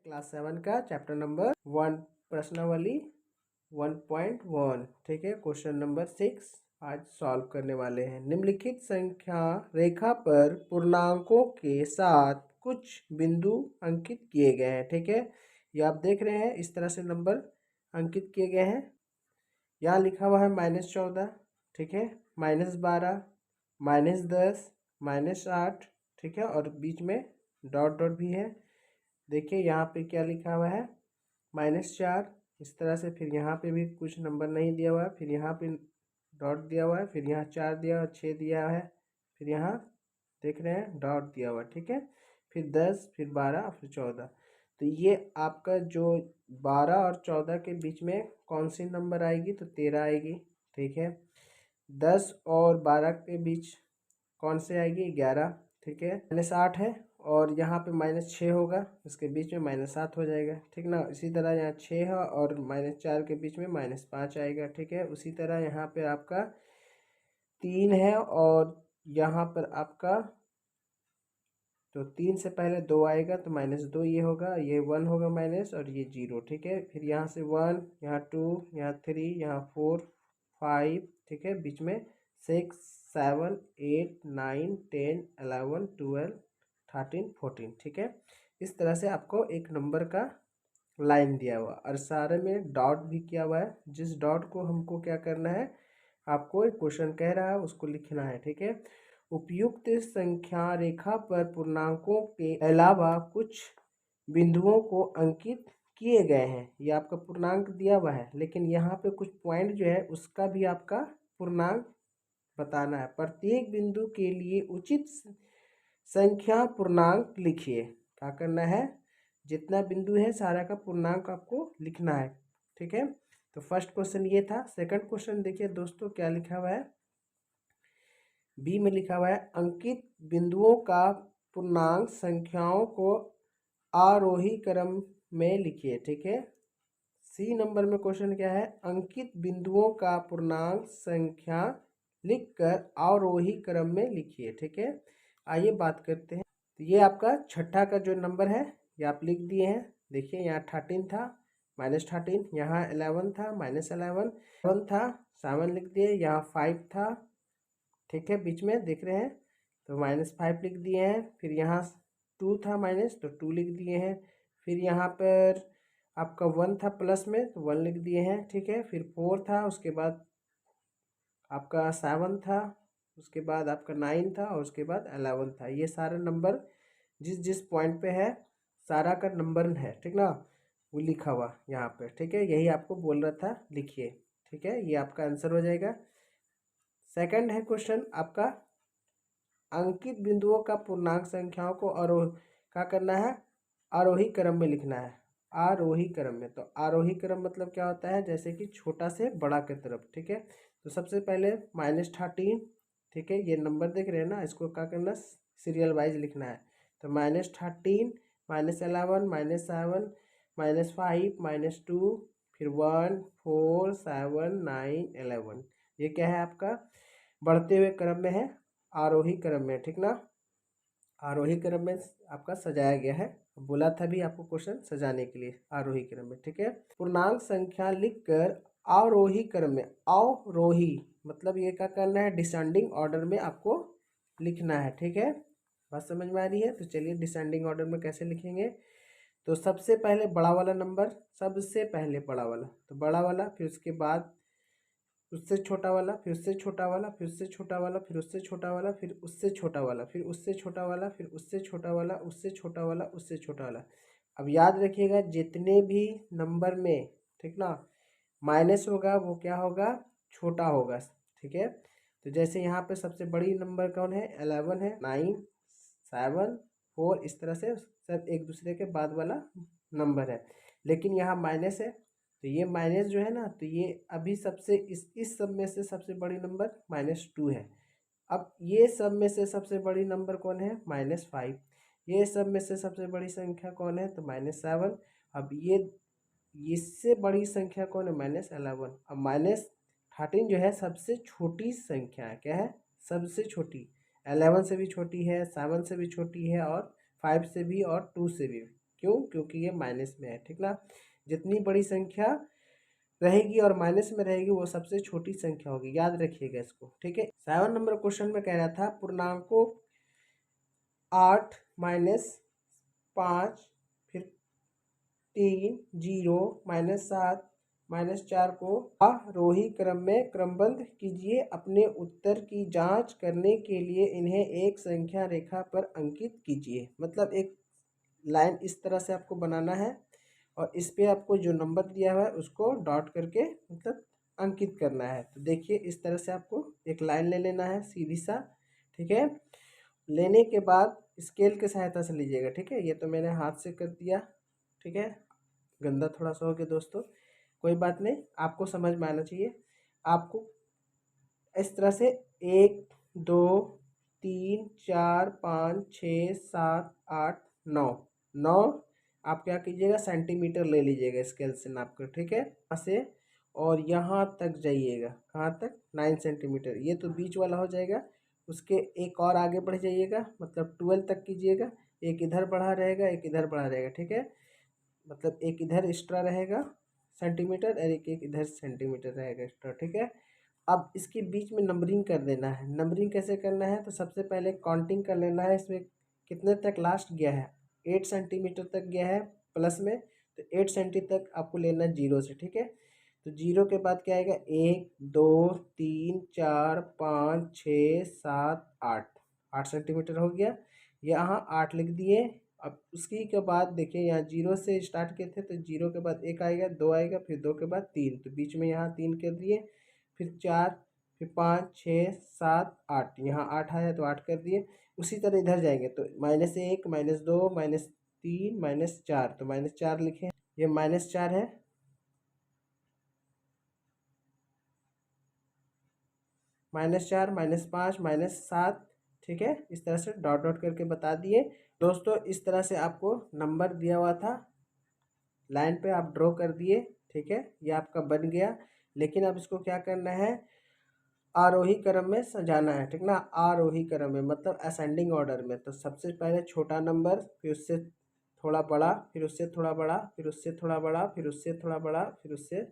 Class 7 का chapter number 1 प्रश्नावली 1.1। ठीक है, क्वेश्चन नंबर 6 आज सॉल्व करने वाले हैं। निम्नलिखित संख्या रेखा पर पूर्णांकों के साथ कुछ बिंदु अंकित किए गए हैं। ठीक है, ये आप देख रहे हैं, इस तरह से नंबर अंकित किए गए हैं। यहाँ लिखा हुआ है -14, ठीक है, -12, -10, -8, ठीक है, और बीच में डॉट डॉट भी है। देखिए यहाँ पे क्या लिखा हुआ है, -4, इस तरह से। फिर यहाँ पे भी कुछ नंबर नहीं दिया हुआ है, फिर यहाँ पे डॉट दिया हुआ है, फिर यहाँ 4 दिया हुआ है, 6 दिया है, फिर यहाँ देख रहे हैं डॉट दिया हुआ है। ठीक है, फिर 10, फिर 12, फिर 14। तो ये आपका जो 12 और 14 के बीच में कौन सी नंबर आएगी, तो 13 आएगी। ठीक है, 10 और 12 के बीच कौन से आएगी, 11। ठीक है, -8 है और यहाँ पे -6 होगा, इसके बीच में -7 हो जाएगा। ठीक ना, इसी तरह यहाँ 6 है और -4 के बीच में -5 आएगा। ठीक है, उसी तरह यहाँ पे आपका 3 है और यहाँ पर आपका तो 3 से पहले 2 आएगा तो -2 ये होगा, ये 1 होगा माइनस और ये 0। ठीक है, फिर यहाँ से 1, यहाँ 2, यहाँ 3, यहाँ 4, 5, ठीक है, बीच में 6, 7, 8, 9, 10, 11, 12, 13, 14। ठीक है, इस तरह से आपको एक नंबर का लाइन दिया हुआ और सारे में डॉट भी किया हुआ है। जिस डॉट को हमको क्या करना है, आपको एक क्वेश्चन कह रहा है उसको लिखना है। ठीक है, उपयुक्त संख्या रेखा पर पूर्णांकों के अलावा कुछ बिंदुओं को अंकित किए गए हैं। ये आपका पूर्णांक दिया हुआ है, लेकिन यहाँ पे कुछ पॉइंट जो है उसका भी आपका पूर्णांक बताना है। प्रत्येक बिंदु के लिए उचित संख्या पूर्णांक लिखिए। क्या करना है, जितना बिंदु है सारा का पूर्णांक आपको लिखना है। ठीक है, तो फर्स्ट क्वेश्चन ये था। सेकंड क्वेश्चन देखिए दोस्तों क्या लिखा हुआ है, बी में लिखा हुआ है अंकित बिंदुओं का पूर्णांक संख्याओं को आरोही क्रम में लिखिए। ठीक है, सी नंबर में क्वेश्चन क्या है, अंकित बिंदुओं का पूर्णांक संख्या लिखकर आरोही क्रम में लिखिए। ठीक है, आइए बात करते हैं। तो ये आपका छठा का जो नंबर है ये आप लिख दिए हैं। देखिए यहाँ 13 था, -13, यहाँ 11 था, -11, 1 था, 7 लिख दिए, यहाँ 5 था। ठीक है, बीच में देख रहे हैं तो -5 लिख दिए हैं। फिर यहाँ 2 था माइनस, तो 2 लिख दिए हैं। फिर यहाँ पर आपका 1 था प्लस में, तो 1 लिख दिए हैं। ठीक है, फिर 4 था, उसके बाद आपका 7 था, उसके बाद आपका 9 था और उसके बाद 11 था। ये सारा नंबर जिस जिस पॉइंट पे है सारा का नंबर है, ठीक ना, वो लिखा हुआ यहाँ पे। ठीक है, यही आपको बोल रहा था लिखिए। ठीक है, ये आपका आंसर हो जाएगा। सेकंड है क्वेश्चन आपका, अंकित बिंदुओं का पूर्णांक संख्याओं को क्या करना है, आरोही क्रम में लिखना है। आरोही क्रम में, तो आरोही क्रम मतलब क्या होता है, जैसे कि छोटा से बड़ा की तरफ। ठीक है, तो सबसे पहले -13, ठीक है, ये नंबर देख रहे हैं ना, इसको क्या करना, सीरियल वाइज लिखना है। तो -13, -11, -7, -5, -2, फिर 1, 4, 7, 9, 11। ये क्या है आपका बढ़ते हुए क्रम में है, आरोही क्रम में। ठीक ना, आरोही क्रम में आपका सजाया गया है। बोला था भी आपको क्वेश्चन सजाने के लिए आरोही क्रम में। ठीक है, पूर्णांक संख्या लिखकर आरोही क्रम में, अवरोही मतलब ये क्या करना है, डिसेंडिंग ऑर्डर में आपको लिखना है। ठीक है, बात समझ में आ रही है। तो चलिए डिसेंडिंग ऑर्डर में कैसे लिखेंगे, तो सबसे पहले बड़ा वाला नंबर, सबसे पहले बड़ा वाला, तो बड़ा वाला, फिर उसके बाद उससे छोटा वाला, फिर उससे छोटा वाला, फिर उससे छोटा वाला, फिर उससे छोटा वाला, फिर उससे छोटा वाला, फिर उससे छोटा वाला, फिर उससे छोटा वाला, उससे छोटा वाला, उससे छोटा वाला। अब याद रखिएगा जितने भी नंबर में, ठीक ना, माइनस होगा वो क्या होगा, छोटा होगा। ठीक है, तो जैसे यहाँ पे सबसे बड़ी नंबर कौन है, 11 है, 9, 7, 4, इस तरह से सब एक दूसरे के बाद वाला नंबर है। लेकिन यहाँ माइनस है, तो ये माइनस जो है ना, तो ये अभी सबसे इस सब में से सबसे बड़ी नंबर -2 है। अब ये सब में से सबसे बड़ी नंबर कौन है, -5। ये सब में से सबसे बड़ी संख्या कौन है, तो -7। अब ये इससे बड़ी संख्या कौन है, -11। अब -13 जो है सबसे छोटी संख्या है, क्या है, सबसे छोटी। 11 से भी छोटी है, 7 से भी छोटी है और 5 से भी और 2 से भी। क्यों? क्योंकि ये माइनस में है, ठीक ना। जितनी बड़ी संख्या रहेगी और माइनस में रहेगी वो सबसे छोटी संख्या होगी, याद रखिएगा इसको, ठीक है। 7 नंबर क्वेश्चन में कह रहा था पूर्णांकों 8 माइनस 5 फिर 3 0 -7 -4 को आरोही क्रम में क्रमबद्ध कीजिए। अपने उत्तर की जांच करने के लिए इन्हें एक संख्या रेखा पर अंकित कीजिए। मतलब एक लाइन इस तरह से आपको बनाना है और इस पे आपको जो नंबर दिया हुआ है उसको डॉट करके मतलब अंकित करना है। तो देखिए इस तरह से आपको एक लाइन ले लेना है सीधी सा, ठीक है। लेने के बाद स्केल की सहायता से लीजिएगा, ठीक है। ये तो मैंने हाथ से कर दिया, ठीक है। गंदा थोड़ा सा हो गया दोस्तों, कोई बात नहीं, आपको समझ में आना चाहिए। आपको इस तरह से 1 2 3 4 5 6 7 8 9 9 आप क्या कीजिएगा सेंटीमीटर ले लीजिएगा स्केल से नाप कर, ठीक है। यहाँ से और यहाँ तक जाइएगा, कहाँ तक 9 सेंटीमीटर, ये तो बीच वाला हो जाएगा। उसके एक और आगे बढ़ जाइएगा, मतलब 12 तक कीजिएगा। एक इधर बढ़ा रहेगा, एक इधर बढ़ा रहेगा, ठीक है। मतलब एक इधर एक्स्ट्रा रहेगा सेंटीमीटर और एक इधर सेंटीमीटर रहेगा एक्स्ट्रा, ठीक है। अब इसके बीच में नंबरिंग कर देना है। नंबरिंग कैसे करना है? तो सबसे पहले काउंटिंग कर लेना है, इसमें कितने तक लास्ट गया है। 8 सेंटीमीटर तक गया है प्लस में, तो 8 सेंटी तक आपको लेना है जीरो से, ठीक है। तो जीरो के बाद क्या आएगा 1 2 3 4 5 6 7 8 8 सेंटीमीटर हो गया। यहाँ 8 लिख दिए। अब उसी के बाद देखिए यहाँ जीरो से स्टार्ट किए थे, तो जीरो के बाद एक आएगा, दो आएगा, फिर दो के बाद तीन, तो बीच में यहाँ 3 कर दिए, फिर 4, फिर 5 6 7 8, यहाँ 8 आया तो 8 कर दिए। उसी तरह इधर जाएंगे तो -1 -2 -3 -4, तो -4 लिखे, ये -4 है। -4 -5 -7, ठीक है। इस तरह से डॉट डॉट करके बता दिए दोस्तों। इस तरह से आपको नंबर दिया हुआ था, लाइन पे आप ड्रॉ कर दिए, ठीक है। ये आपका बन गया। लेकिन अब इसको क्या करना है, आरोही क्रम में सजाना है, ठीक ना। आरोही क्रम में मतलब असेंडिंग ऑर्डर में। तो सबसे पहले छोटा नंबर, फिर उससे थोड़ा बड़ा, फिर उससे थोड़ा बड़ा, फिर उससे थोड़ा बड़ा, फिर उससे थोड़ा बड़ा, फिर उससे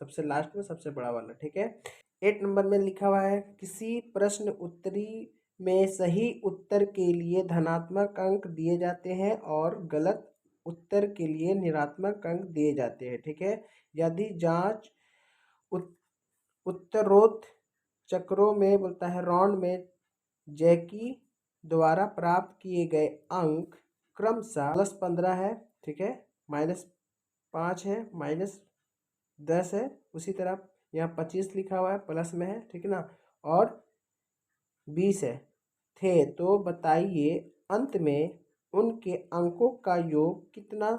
सबसे लास्ट में सबसे बड़ा वाला, ठीक है। 8 नंबर में लिखा हुआ है किसी प्रश्न उत्तरी में सही उत्तर के लिए धनात्मक अंक दिए जाते हैं और गलत उत्तर के लिए ऋणात्मक अंक दिए जाते हैं, ठीक है। यदि जांच उत्तरोत्तर चक्रों में बोलता है राउंड में जैकी द्वारा प्राप्त किए गए अंक क्रमशः +15 है, ठीक है, -5 है, -10 है। उसी तरह यहाँ 25 लिखा हुआ है प्लस में है, ठीक है ना, और 20 है थे। तो बताइए अंत में उनके अंकों का योग कितना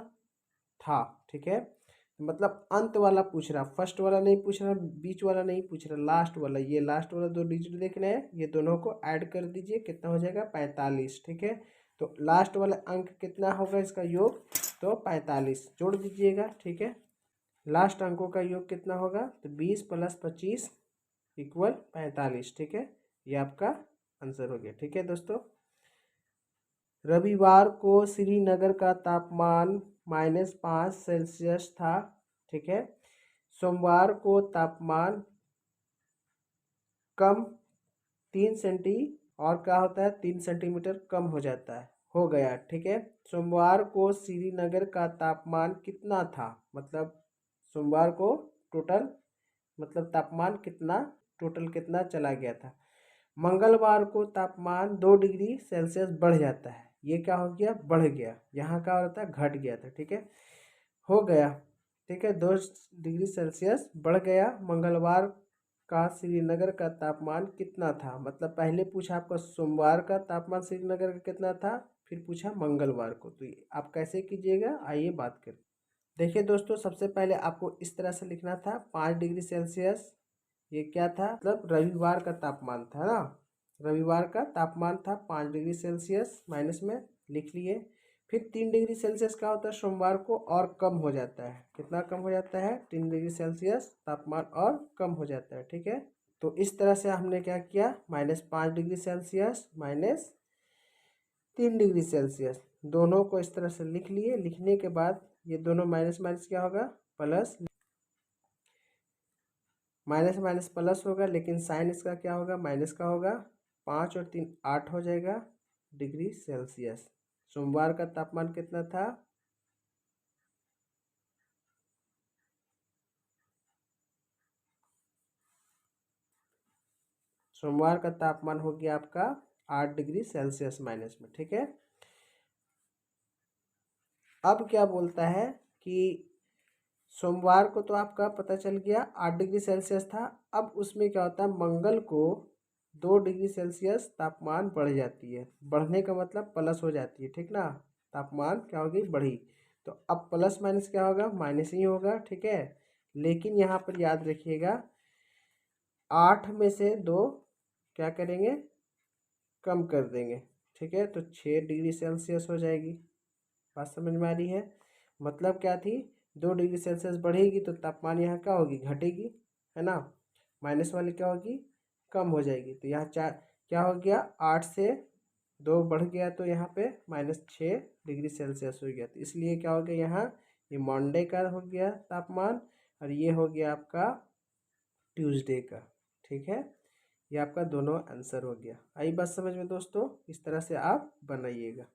था, ठीक है। मतलब अंत वाला पूछ रहा, फर्स्ट वाला नहीं पूछ रहा, बीच वाला नहीं पूछ रहा, लास्ट वाला। ये लास्ट वाला 2 डिजिट देखना है, ये दोनों को ऐड कर दीजिए, कितना हो जाएगा 45, ठीक है। तो लास्ट वाला अंक कितना होगा इसका योग, तो 45 जोड़ दीजिएगा, ठीक है। लास्ट अंकों का योग कितना होगा, तो 20 + 25 = 45, ठीक है। ये आपका आंसर हो गया, ठीक है दोस्तों। रविवार को श्रीनगर का तापमान -5 सेल्सियस था, ठीक है। सोमवार को तापमान कम 3 सेंटी और क्या होता है 3 सेंटीमीटर कम हो जाता है, हो गया, ठीक है। सोमवार को श्रीनगर का तापमान कितना था, मतलब सोमवार को टोटल मतलब तापमान कितना, टोटल कितना चला गया था। मंगलवार को तापमान 2 डिग्री सेल्सियस बढ़ जाता है, ये क्या हो गया बढ़ गया, यहाँ क्या होता है घट गया था, ठीक है, हो गया, ठीक है। 2 डिग्री सेल्सियस बढ़ गया। मंगलवार का श्रीनगर का तापमान कितना था, मतलब पहले पूछा आपका सोमवार का तापमान श्रीनगर का कितना था, फिर पूछा मंगलवार को। तो आप कैसे कीजिएगा, आइए बात करें। देखिए दोस्तों सबसे पहले आपको इस तरह से लिखना था 5 डिग्री सेल्सियस, ये क्या था मतलब रविवार का तापमान था ना, रविवार का तापमान था 5 डिग्री सेल्सियस, माइनस में लिख लिए। फिर 3 डिग्री सेल्सियस क्या होता है सोमवार को और कम हो जाता है, कितना कम हो जाता है 3 डिग्री सेल्सियस तापमान और कम हो जाता है, ठीक है। तो इस तरह से हमने क्या किया -5 डिग्री सेल्सियस -3 डिग्री सेल्सियस, दोनों को इस तरह से लिख लिए। लिखने के बाद ये दोनों माइनस माइनस क्या होगा, प्लस। माइनस माइनस प्लस होगा, लेकिन साइन इसका क्या होगा, माइनस का होगा। 5 और 3 8 हो जाएगा डिग्री सेल्सियस। सोमवार का तापमान कितना था, सोमवार का तापमान हो गया आपका 8 डिग्री सेल्सियस माइनस में। ठीक है, अब क्या बोलता है कि सोमवार को तो आपका पता चल गया 8 डिग्री सेल्सियस था। अब उसमें क्या होता है, मंगल को 2 डिग्री सेल्सियस तापमान बढ़ जाती है। बढ़ने का मतलब प्लस हो जाती है, ठीक ना, तापमान क्या होगी, बढ़ी। तो अब प्लस माइनस क्या होगा, माइनस ही होगा। ठीक है, लेकिन यहाँ पर याद रखिएगा 8 में से 2 क्या करेंगे, कम कर देंगे। ठीक है, तो 6 डिग्री सेल्सियस हो जाएगी। बात समझ में आ रही है, मतलब क्या थी, 2 डिग्री सेल्सियस बढ़ेगी तो तापमान यहाँ क्या होगी, घटेगी, है ना। माइनस वाली क्या होगी, कम हो जाएगी। तो यहाँ 4 क्या हो गया, 8 से 2 बढ़ गया तो यहाँ पे -6 डिग्री सेल्सियस हो गया। तो इसलिए क्या हो गया यहाँ, ये मंडे का हो गया तापमान और ये हो गया आपका ट्यूसडे का। ठीक है, ये आपका दोनों आंसर हो गया। आई बात समझ में दोस्तों, इस तरह से आप बनाइएगा।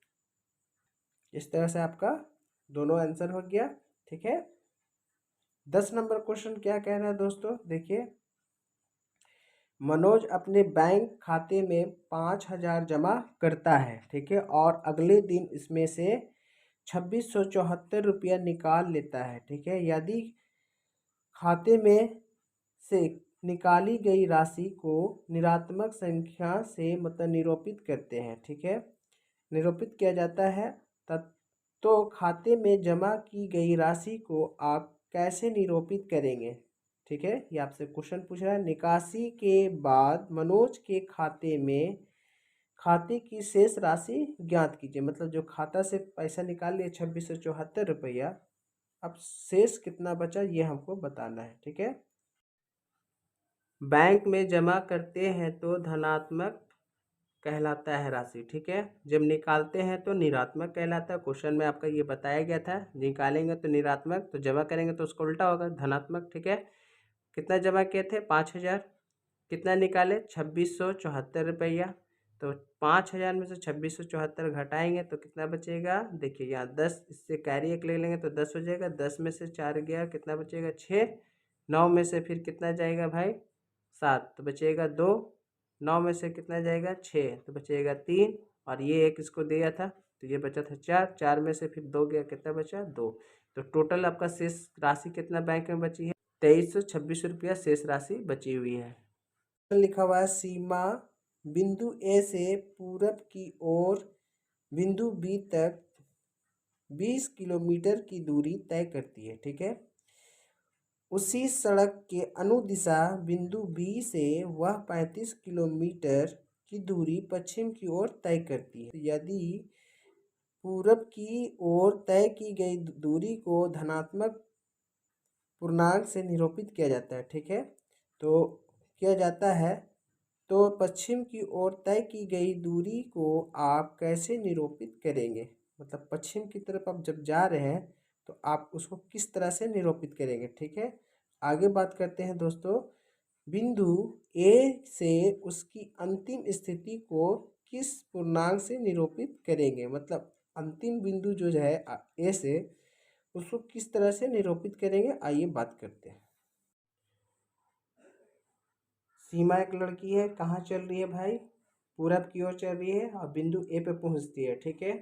इस तरह से आपका दोनों आंसर हो गया। ठीक है, 10 नंबर क्वेश्चन क्या कह रहा है दोस्तों, देखिए। मनोज अपने बैंक खाते में 5,000 जमा करता है, ठीक है, और अगले दिन इसमें से 2674 रुपया निकाल लेता है। ठीक है, यदि खाते में से निकाली गई राशि को निरात्मक संख्या से मतलब निरूपित करते हैं। ठीक है, निरूपित किया जाता है तो खाते में जमा की गई राशि को आप कैसे निरूपित करेंगे। ठीक है, ये आपसे क्वेश्चन पूछ रहा है। निकासी के बाद मनोज के खाते में खाते की शेष राशि ज्ञात कीजिए। मतलब जो खाता से पैसा निकाल लिया 2674 रुपया, अब शेष कितना बचा ये हमको बताना है। ठीक है, बैंक में जमा करते हैं तो धनात्मक कहलाता है राशि। ठीक है, जब निकालते हैं तो निरात्मक कहलाता है। क्वेश्चन में आपका ये बताया गया था, निकालेंगे तो निरात्मक, तो जमा करेंगे तो उसका उल्टा होगा, धनात्मक। ठीक है, कितना जमा किए थे, 5,000, कितना निकाले, 2674 रुपया। तो 5,000 में से 2674 घटाएंगे तो कितना बचेगा, देखिए यहाँ 10, इससे कैरी एक ले लेंगे तो 10 हो जाएगा। 10 में से 4 गया, कितना बचेगा, 6। 9 में से फिर कितना जाएगा भाई, 7, तो बचेगा 2। 9 में से कितना जाएगा, 6, तो बचेगा 3। और ये एक इसको दिया था तो ये बचा था 4। 4 में से फिर 2 गया, कितना बचा, 2। तो टोटल आपका शेष राशि कितना बैंक में बची है, 2326 रुपया शेष राशि बची हुई है। लिखा हुआ है, सीमा बिंदु ए से पूरब की ओर बिंदु बी तक 20 किलोमीटर की दूरी तय करती है। ठीक है, उसी सड़क के अनुदिशा बिंदु बी से वह 35 किलोमीटर की दूरी पश्चिम की ओर तय करती है। यदि पूरब की ओर तय की गई दूरी को धनात्मक पूर्णांक से निरूपित किया जाता है। ठीक है, तो किया जाता है तो पश्चिम की ओर तय की गई दूरी को आप कैसे निरूपित करेंगे। मतलब पश्चिम की तरफ आप जब जा रहे हैं तो आप उसको किस तरह से निरूपित करेंगे। ठीक है, आगे बात करते हैं दोस्तों। बिंदु ए से उसकी अंतिम स्थिति को किस पूर्णांक से निरूपित करेंगे। मतलब अंतिम बिंदु जो है ए से, उसको किस तरह से निरूपित करेंगे, आइए बात करते हैं। सीमा एक लड़की है, कहाँ चल रही है भाई, पूरब की ओर चल रही है और बिंदु ए पे पहुंचती है। ठीक है,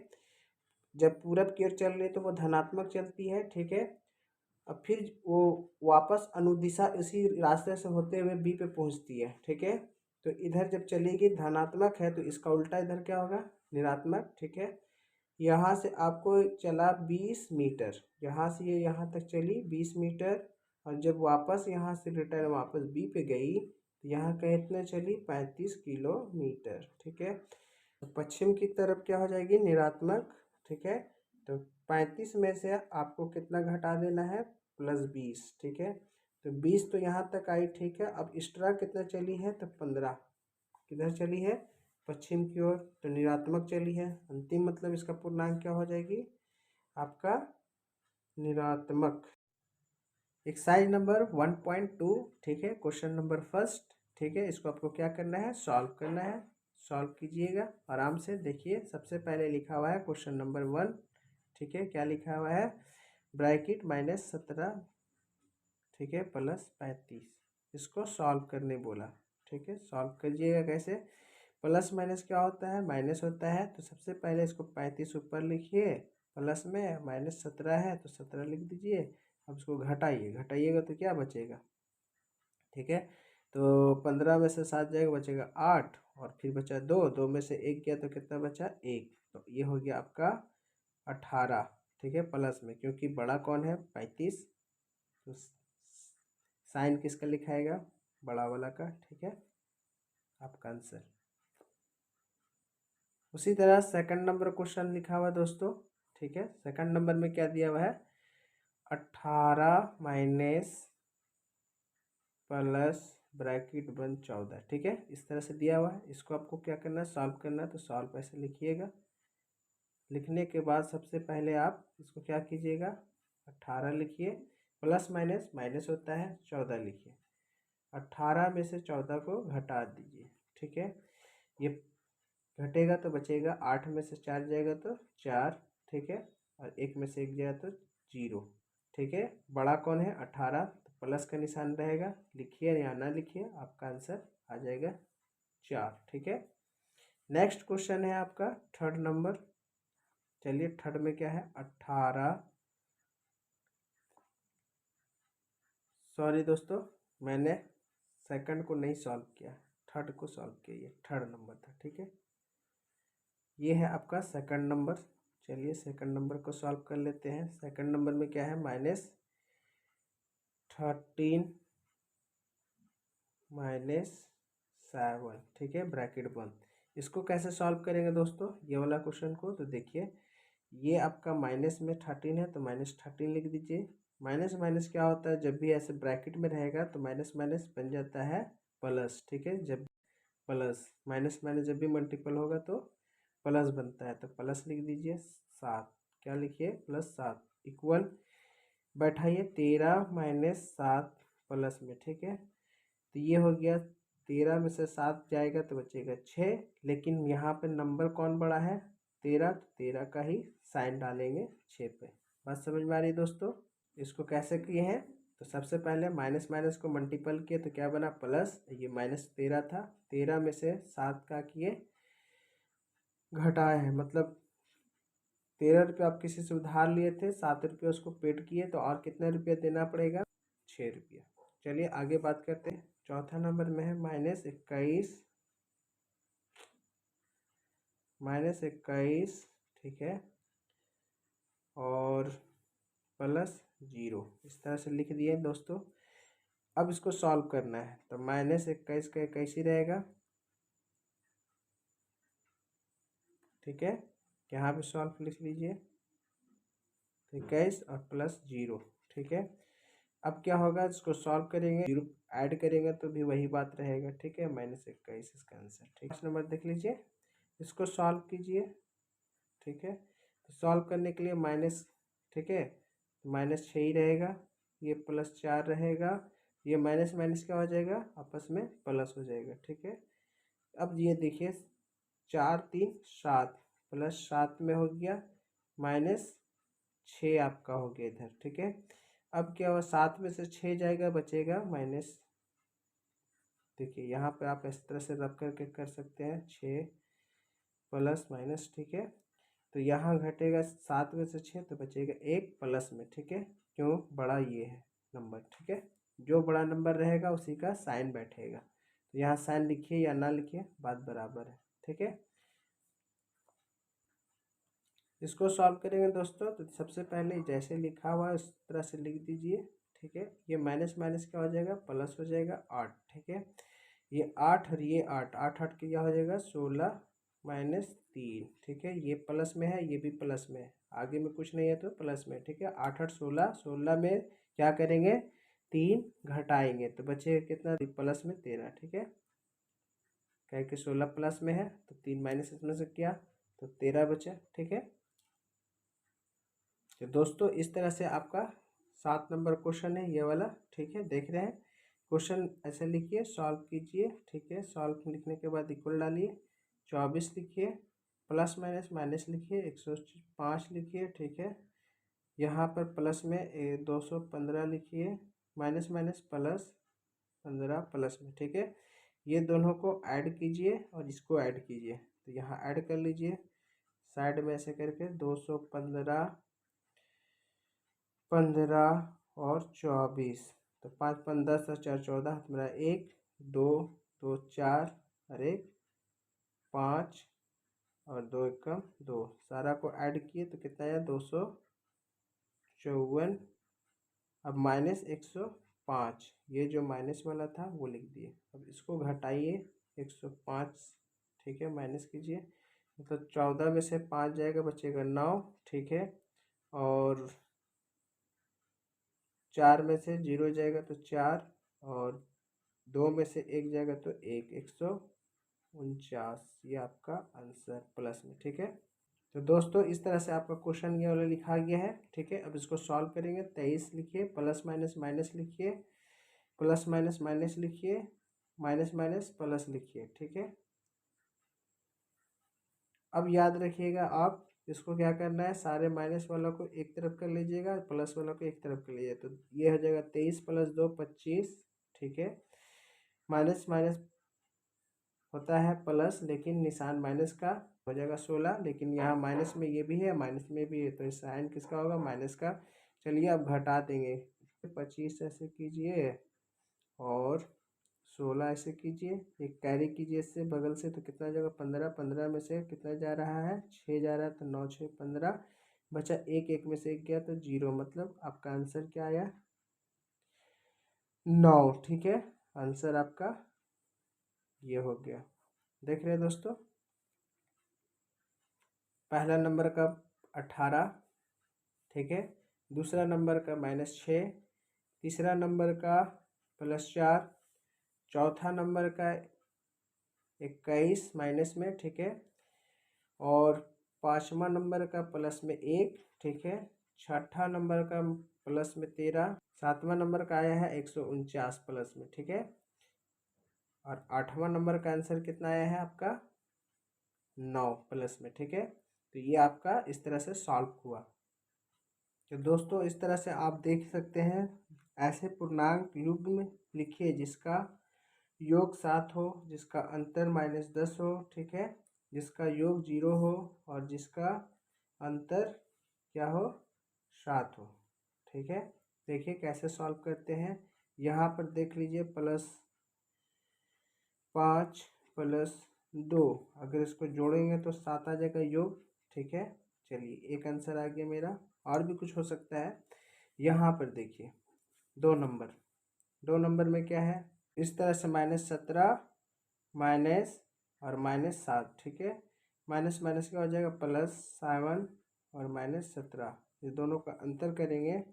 जब पूरब की ओर चल रही है तो वो धनात्मक चलती है। ठीक है, अब फिर वो वापस अनुदिशा उसी रास्ते से होते हुए बी पे पहुंचती है। ठीक है, तो इधर जब चलेगी धनात्मक है तो इसका उल्टा इधर क्या होगा, निरात्मक। ठीक है, यहाँ से आपको चला 20 मीटर, यहाँ से ये यहाँ तक चली 20 मीटर, और जब वापस यहाँ से रिटर्न वापस बी पे गई तो यहाँ कितना चली, 35 किलोमीटर। ठीक है, तो पश्चिम की तरफ क्या हो जाएगी, निरात्मक। ठीक है, तो 35 में से आपको कितना घटा देना है, +20। ठीक है, तो 20 तो यहाँ तक आई। ठीक है, अब एक्स्ट्रा कितना चली है, तो 15 किधर चली है, पश्चिम की ओर, तो ऋणात्मक चली है। अंतिम मतलब इसका पूर्णांक क्या हो जाएगी आपका ऋणात्मक। एक्सरसाइज नंबर 1.2, ठीक है, क्वेश्चन नंबर फर्स्ट, ठीक है, इसको आपको क्या करना है, सॉल्व करना है। सॉल्व कीजिएगा आराम से। देखिए सबसे पहले लिखा हुआ है क्वेश्चन नंबर 1, ठीक है, क्या लिखा हुआ है, ब्रैकेट -17, ठीक है, +35, इसको सॉल्व करने बोला। ठीक है, सॉल्व करिएगा कैसे, प्लस माइनस क्या होता है, माइनस होता है, तो सबसे पहले इसको 35 ऊपर लिखिए, प्लस में -17 है तो 17 लिख दीजिए। अब इसको घटाइए, घटाइएगा तो क्या बचेगा, ठीक है, तो 15 में से 7 जाएगा, बचेगा 8, और फिर बचा 2, 2 में से 1 गया तो कितना बचा 1, तो ये हो गया आपका 18, ठीक है, प्लस में, क्योंकि बड़ा कौन है 35, तो साइन किसका लिखाएगा, बड़ा वाला का, ठीक है, आपका आंसर। उसी तरह सेकंड नंबर क्वेश्चन लिखा हुआ है दोस्तों, ठीक है, सेकंड नंबर में क्या दिया हुआ है, 18 माइनस प्लस ब्रैकेट बंद 14, ठीक है, इस तरह से दिया हुआ है। इसको आपको क्या करना है, सॉल्व करना है, तो सॉल्व ऐसे लिखिएगा। लिखने के बाद सबसे पहले आप इसको क्या कीजिएगा, 18 लिखिए, प्लस माइनस माइनस होता है, 14 लिखिए, 18 में से 14 को घटा दीजिए, ठीक है, ये घटेगा तो बचेगा, 8 में से 4 जाएगा तो 4, ठीक है, और 1 में से 1 जाएगा तो 0, ठीक है, बड़ा कौन है 18, तो प्लस का निशान रहेगा, लिखिए या ना लिखिए, आपका आंसर आ जाएगा 4, ठीक है। नेक्स्ट क्वेश्चन है आपका थर्ड नंबर। चलिए थर्ड में क्या है, 18, सॉरी दोस्तों, मैंने सेकंड को नहीं सॉल्व किया, थर्ड को सॉल्व किया, ये थर्ड नंबर था, ठीक है, ये है आपका सेकंड नंबर। चलिए सेकंड नंबर को सॉल्व कर लेते हैं। सेकंड नंबर में क्या है, -13 -7, ठीक है, ब्रैकेट बंद। इसको कैसे सॉल्व करेंगे दोस्तों, ये वाला क्वेश्चन को, तो देखिए ये आपका माइनस में 13 है तो -13 लिख दीजिए। माइनस माइनस क्या होता है, जब भी ऐसे ब्रैकेट में रहेगा तो माइनस माइनस बन जाता है प्लस, ठीक है, जब प्लस माइनस माइनस जब भी मल्टीपल होगा तो प्लस बनता है, तो प्लस लिख दीजिए 7, क्या लिखिए +7, इक्वल बैठाइए 13 -7 प्लस में, ठीक है, तो ये हो गया, 13 में से 7 जाएगा तो बचेगा 6, लेकिन यहाँ पे नंबर कौन बड़ा है 13, तो 13 का ही साइन डालेंगे 6 पे। बात समझ में आ रही है दोस्तों। इसको कैसे किए हैं, तो सबसे पहले माइनस माइनस को मल्टीपल किए तो क्या बना प्लस, ये -13 था, 13 में से 7 का किए घटाए हैं, मतलब 13 रुपये आप किसी से उधार लिए थे, 7 रुपये उसको पेड किए, तो और कितना रुपया देना पड़ेगा, 6 रुपया। चलिए आगे बात करते हैं। चौथा नंबर में है -21, ठीक है, और +0, इस तरह से लिख दिए दोस्तों। अब इसको सॉल्व करना है, तो -21 का 21 ही रहेगा, ठीक है, यहाँ पे सॉल्व लिख लीजिए 21 और +0, ठीक है। अब क्या होगा, इसको सॉल्व करेंगे, 0 ऐड करेंगे तो भी वही बात रहेगा, ठीक है, -21 इसका आंसर, ठीक है। नंबर देख लीजिए, इसको सॉल्व कीजिए, ठीक है, तो सॉल्व करने के लिए माइनस, ठीक है, -6 ही रहेगा, ये +4 रहेगा, ये माइनस माइनस क्या हो जाएगा, आपस में प्लस हो जाएगा, ठीक है। अब ये देखिए 4 3 7, +7 में हो गया, -6 आपका हो गया इधर, ठीक है। अब क्या हुआ, 7 में से 6 जाएगा, बचेगा माइनस, देखिए यहाँ पे आप इस तरह से रब करके कर सकते हैं, 6 प्लस माइनस, ठीक है, तो यहाँ घटेगा 7 में से 6 तो बचेगा 1 प्लस में, ठीक है, क्यों, बड़ा ये है नंबर, ठीक है, जो बड़ा नंबर रहेगा उसी का साइन बैठेगा, तो यहाँ साइन लिखिए या ना लिखिए बात बराबर है, ठीक है। इसको सॉल्व करेंगे दोस्तों, तो सबसे पहले जैसे लिखा हुआ है उस तरह से लिख दीजिए, ठीक है, ये माइनस माइनस क्या हो जाएगा, प्लस हो जाएगा 8, ठीक है, ये 8 और ये 8, 8 8 के क्या हो जाएगा 16 -3, ठीक है, ये प्लस में है, ये भी प्लस में है, आगे में कुछ नहीं है तो प्लस में, ठीक है, 8 8 16, 16 में क्या करेंगे 3 घटाएंगे तो बचेगा कितना, प्लस में 13, ठीक है। क्या कि 16 प्लस में है तो 3 माइनस इसमें से किया तो 13 बचे। ठीक है, तो दोस्तों इस तरह से आपका 7 नंबर क्वेश्चन है ये वाला। ठीक है, देख रहे हैं क्वेश्चन ऐसे लिखिए, सॉल्व कीजिए। ठीक है, सॉल्व लिखने के बाद इक्वल डालिए, 24 लिखिए, प्लस माइनस माइनस लिखिए, 105 लिखिए। ठीक है, यहाँ पर प्लस में 215 लिखिए, माइनस माइनस प्लस 15 प्लस में। ठीक है, ये दोनों को ऐड कीजिए और इसको ऐड कीजिए, तो यहाँ ऐड कर लीजिए साइड में ऐसे करके 215 15 और 24, तो 5 5 10 और 4 14, हाथ मेरा 1 2 2 4 और 1 5 और 2 एकम 2, सारा को ऐड किए तो कितना आया 254। अब माइनस 105, ये जो माइनस वाला था वो लिख दिए। अब इसको घटाइए 105। ठीक है, माइनस कीजिए, मतलब 14 में से 5 जाएगा, बचेगा 9। ठीक है, और 4 में से 0 जाएगा तो 4, और 2 में से 1 जाएगा तो 1, 149, ये आपका आंसर प्लस में। ठीक है, तो दोस्तों इस तरह से आपका क्वेश्चन ये वाला लिखा गया है। ठीक है, अब इसको सॉल्व करेंगे। 23 लिखिए, प्लस माइनस माइनस लिखिए, प्लस माइनस माइनस लिखिए, माइनस माइनस प्लस लिखिए। ठीक है, अब याद रखिएगा आप इसको क्या करना है, सारे माइनस वालों को एक तरफ कर लीजिएगा, प्लस वालों को एक तरफ कर लीजिए, तो ये हो जाएगा 23 प्लस 2 25। ठीक है, माइनस माइनस होता है प्लस, लेकिन निशान माइनस का हो जाएगा 16, लेकिन यहाँ माइनस में ये भी है माइनस में भी है, तो साइन किसका होगा, माइनस का। चलिए अब घटा देंगे, 25 ऐसे कीजिए और 16 ऐसे कीजिए, एक कैरी कीजिए इससे बगल से, तो कितना जाएगा 15, 15 में से कितना जा रहा है 6 जा रहा है, तो 9 6 15 बचा, एक एक में से एक गया तो 0, मतलब आपका आंसर क्या आया 9। ठीक है, आंसर आपका ये हो गया। देख रहे हैं दोस्तों, पहला नंबर का 18। ठीक है, दूसरा नंबर का -6, तीसरा नंबर का +4, चौथा नंबर का 21 माइनस में। ठीक है, और पाँचवा नंबर का प्लस में 1। ठीक है, छठा नंबर का प्लस में 13, सातवां नंबर का आया है 149 प्लस में। ठीक है, और आठवां नंबर का आंसर कितना आया है आपका 9 प्लस में। ठीक है, तो ये आपका इस तरह से सॉल्व हुआ। तो दोस्तों इस तरह से आप देख सकते हैं, ऐसे पूर्णांक युग्म लिखिए जिसका योग 7 हो, जिसका अंतर -10 हो। ठीक है, जिसका योग 0 हो और जिसका अंतर क्या हो 7 हो। ठीक है, देखिए कैसे सॉल्व करते हैं। यहाँ पर देख लीजिए +5 +2, अगर इसको जोड़ेंगे तो 7 आ जाएगा योग। ठीक है, चलिए एक आंसर आ गया मेरा, और भी कुछ हो सकता है। यहाँ पर देखिए 2 नंबर में क्या है, इस तरह से -17 माइनस और -7। ठीक है, माइनस माइनस क्या हो जाएगा +7 और -17, ये दोनों का अंतर करेंगे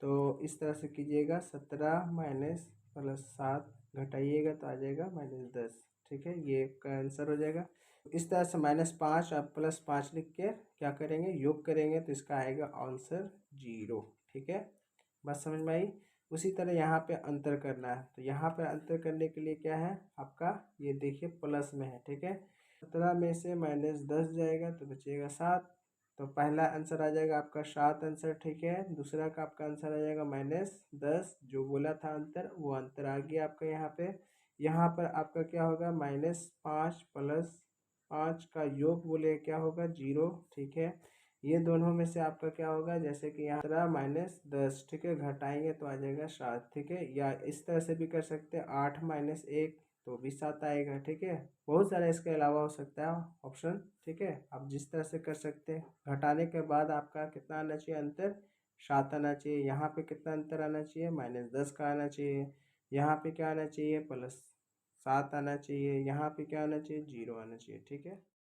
तो इस तरह से कीजिएगा, 17 माइनस +7 घटाइएगा तो आ जाएगा -10। ठीक है, ये का आंसर हो जाएगा। इस तरह से -5 और +5 लिख के क्या करेंगे, योग करेंगे तो इसका आएगा आंसर 0। ठीक है, बात समझ में आई। उसी तरह यहाँ पे अंतर करना है, तो यहाँ पे अंतर करने के लिए क्या है आपका, ये देखिए प्लस में है। ठीक है, 17 में से -10 जाएगा तो बचेगा 7, तो पहला आंसर आ जाएगा आपका 7 आंसर। ठीक है, दूसरा का आपका आंसर आ जाएगा -10, जो बोला था अंतर वो अंतर आ गया आपका यहाँ पे। यहाँ पर आपका क्या होगा -5 +5 का योग बोले क्या होगा 0। ठीक है, ये दोनों में से आपका क्या होगा, जैसे कि यहाँ 17 -10। ठीक है, घटाएंगे तो आ जाएगा 7। ठीक है, या इस तरह से भी कर सकते हैं 8 -1 तो भी 7 आएगा। ठीक है, बहुत सारा इसके अलावा हो सकता है ऑप्शन। ठीक है, आप जिस तरह से कर सकते हैं। घटाने के बाद आपका कितना आना चाहिए अंतर, 7 आना चाहिए। यहाँ पे कितना अंतर आना चाहिए -10 का आना चाहिए। यहाँ पे क्या आना चाहिए +7 आना चाहिए। यहाँ पे क्या आना चाहिए 0 आना चाहिए। ठीक है।